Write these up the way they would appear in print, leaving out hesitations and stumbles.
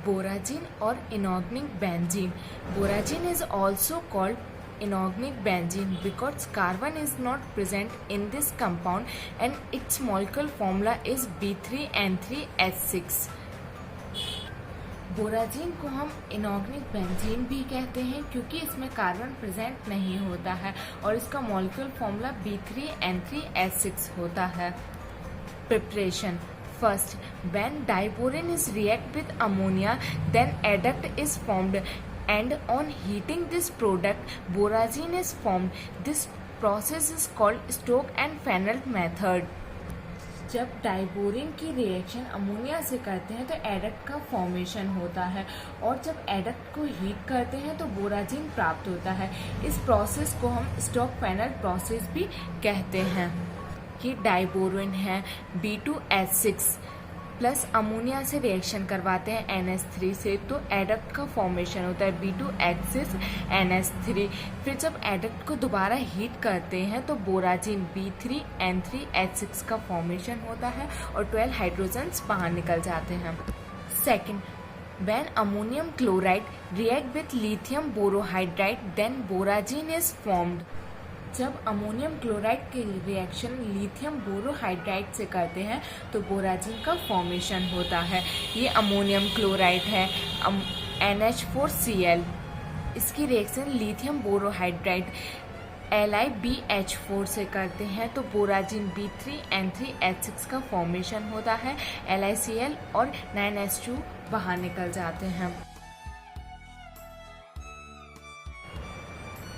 Boragine or inorganic benzene. Boragine is also called inorganic benzene because carbon is not present in this compound and its molecular formula is B3N3H6. बोराजीन को हम inorganic benzene भी कहते हैं क्योंकि इसमें carbon present नहीं होता है और इसका मॉलिक्यूलर फॉर्मूला B3N3H6 होता है. Preparation. First, when diborane is react with ammonia, then adduct is formed, and on heating this product, boragine is formed. This process is called Stokes and Fenner method. जब diborane की reaction ammonia से करते हैं तो adduct का formation होता है और जब एडक्ट को हीट करते हैं तो बोराजीन प्राप्त होता है. इस प्रोसेस को हम स्टोक्स फेनल प्रोसेस भी कहते हैं. कि डाइबोरिन है B2H6 प्लस अमोनिया से रिएक्शन करवाते हैं NH3 से तो एडक्ट का फॉर्मेशन होता है B2H6 NH3. फिर जब एडक्ट को दोबारा हीट करते हैं तो बोराजीन B3N3H6 का फॉर्मेशन होता है और 12 हाइड्रोजन्स बाहर निकल जाते हैं. Second, when ammonium chloride react with lithium borohydride then boragine is formed. जब अमोनियम क्लोराइड के रिएक्शन लिथियम बोरोहाइड्राइड से करते हैं तो बोराजीन का फॉर्मेशन होता है. ये अमोनियम क्लोराइड है NH4Cl. इसकी रिएक्शन लिथियम बोरोहाइड्राइड LiBH4 से करते हैं तो बोराजीन B3N3H6 का फॉर्मेशन होता है. LiCl और 9H2 बाहर निकल जाते हैं.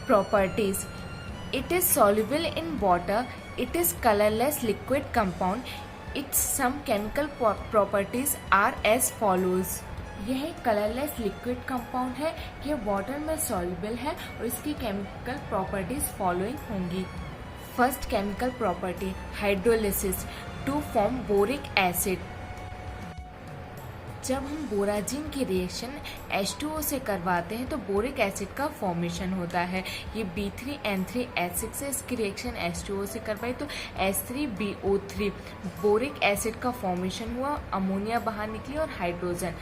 Properties. It is soluble in water. It is colorless liquid compound. Its some chemical properties are as follows. यह एक कलरलेस लिक्विड कंपाउंड है. यह वाटर में सॉल्युबल है और इसकी केमिकल प्रॉपर्टीज फॉलोइंग होंगी. First chemical property hydrolysis to form boric acid. जब हम बोराजीन की रिएक्शन H2O से करवाते हैं तो बोरिक एसिड का फॉर्मेशन होता है. ये B3N3H6 से इसकी रिएक्शन H2O से करवाई तो H3BO3 बोरिक एसिड का फॉर्मेशन हुआ. अमोनिया बाहर निकली और hydrogen.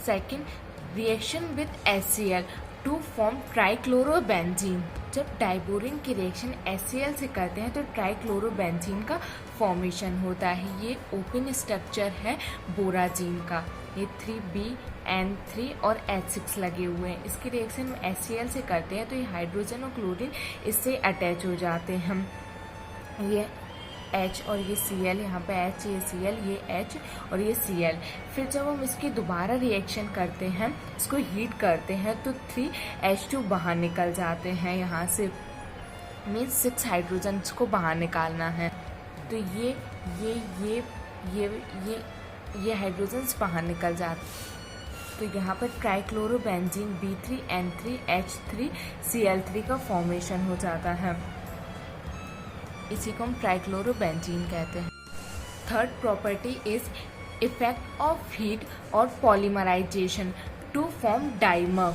Second, reaction with HCl to form trichlorobenzene. जब डाइबोरिन की रिएक्शन HCl से करते हैं तो ट्राइक्लोरोबेंजीन का फॉर्मेशन होता है. ये ओपन स्ट्रक्चर है बोराजीन का. ये 3B N3 और H6 लगे हुए हैं. इसकी रिएक्शन में HCl से करते हैं तो ये हाइड्रोजन और क्लोरीन इससे अटैच हो जाते हैं. ये H और ये Cl, यहाँ पे H, ये Cl, ये H और ये Cl. फिर जब हम इसकी दोबारा रिएक्शन करते हैं, इसको हीट करते हैं तो 3H2 बाहर निकल जाते हैं. यहाँ से मीन्स 6 हाइड्रोजन्स को बाहर निकालना है तो ये हाइड्रोजन्स बाहर निकल जाते. तो यहाँ पर ट्राइक्लोरोबेंजीन B3N3H3Cl3 का फॉर्मेशन हो जाता है. इसी को हम ट्राइक्लोरोबेंजीन कहते हैं. Third property is effect of heat और पॉलीमराइजेशन टू फॉर्म डाइमर.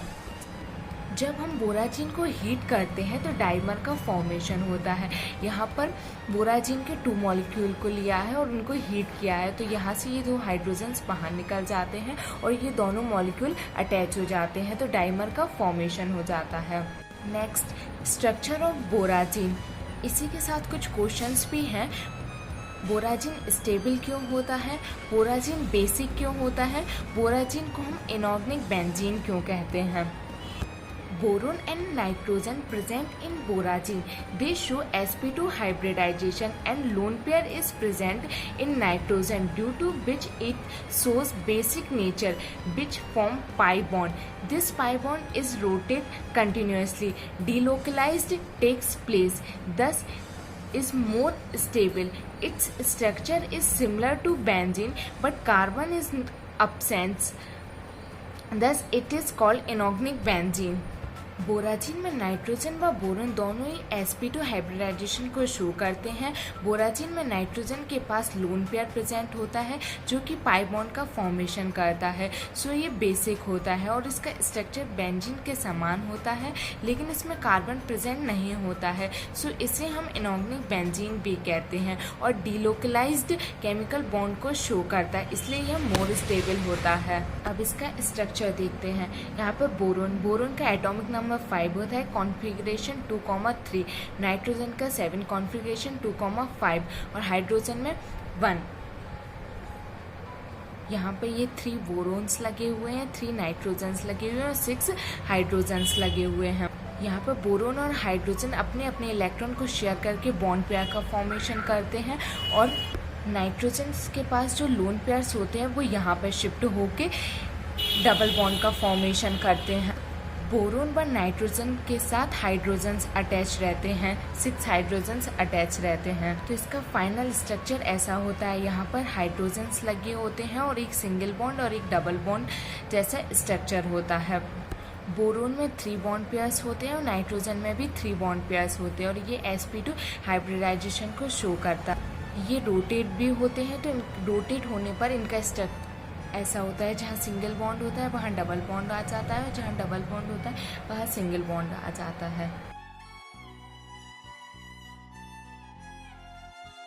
जब हम बोराजीन को हीट करते हैं तो डाइमर का फॉर्मेशन होता है. यहाँ पर बोराजीन के 2 मॉलिक्यूल को लिया है और उनको हीट किया है तो यहाँ से ये 2 हाइड्रोजन्स बाहर निकल जाते हैं और ये दोनों मॉलिक्यूल अटैच हो जाते हैं तो डाइमर का फॉर्मेशन हो जाता है. Next, structure of borazine. इसी के साथ कुछ क्वेश्चंस भी हैं. बोराजीन स्टेबल क्यों होता है, बोराजीन बेसिक क्यों होता है, बोराजीन को हम इनऑर्गेनिक बेंजीन क्यों कहते हैं. Boron and nitrogen present in boragine. They show sp2 hybridization and lone pair is present in nitrogen due to which it shows basic nature which form pi bond. This pi bond is rotate continuously. Delocalized takes place. Thus is more stable. Its structure is similar to benzene but carbon is absent. Thus it is called inorganic benzene. बोराजिन में nitrogen व boron दोनों ही sp2 hybridisation को show करते हैं। बोराजिन में nitrogen के पास lone pair present होता है जो कि पाई बॉन्ड का फॉर्मेशन करता है। सो ये बेसिक होता है और इसका स्ट्रक्चर बेंजीन के समान होता है, लेकिन इसमें कार्बन प्रेजेंट नहीं होता है। सो इसे हम इनऑर्गेनिक बेंजीन भी कहते हैं और डीलोकलाइज्ड केमिकल बॉन्ड को शो करता है, इसलिए यह मोर स्टेबल होता है। अब इसका स्ट्रक्चर देखते हैं। यहाँ पर बोरोन का एटॉमिक नंबर 5 होता है, कॉन्फ़िगरेशन 2,3, नाइट्रोजन का 7, कॉन्फ़िगरेशन 2,5 और हाइड्रोजन में 1। यहाँ पे ये 3 बोरोन्स लगे हुए हैं, 3 नाइट्रोजन्स लगे हुए हैं और 6 हाइड्रोजन्स लगे हुए हैं। यहाँ पर बोरोन और हाइड्रोजन अपने अपने इलेक्ट्रॉन को शेयर करके बॉन्ड पेयर का फॉर्मेशन करते हैं और नाइट्रोजन के पास जो लोन पेयर्स होते हैं वो यहाँ पर शिफ्ट होके डबल बॉन्ड का फॉर्मेशन करते हैं। बोरोन व नाइट्रोजन के साथ हाइड्रोजन्स अटैच रहते हैं, 6 हाइड्रोजन्स अटैच रहते हैं। तो इसका फाइनल स्ट्रक्चर ऐसा होता है, यहाँ पर हाइड्रोजन्स लगे होते हैं और एक सिंगल बॉन्ड और एक डबल बॉन्ड जैसा स्ट्रक्चर होता है। बोरोन में 3 बॉन्ड पेयर्स होते हैं और नाइट्रोजन में भी 3 बॉन्ड पेयर्स होते हैं और ये sp2 हाइब्रिडाइजेशन को शो करता है। ये रोटेट भी होते हैं, तो रोटेट होने पर इनका स्ट्रक्चर ऐसा होता है, जहाँ सिंगल बॉन्ड होता है वहाँ डबल बॉन्ड आ जाता है और जहाँ डबल बॉन्ड होता है वहाँ सिंगल बॉन्ड आ जाता है।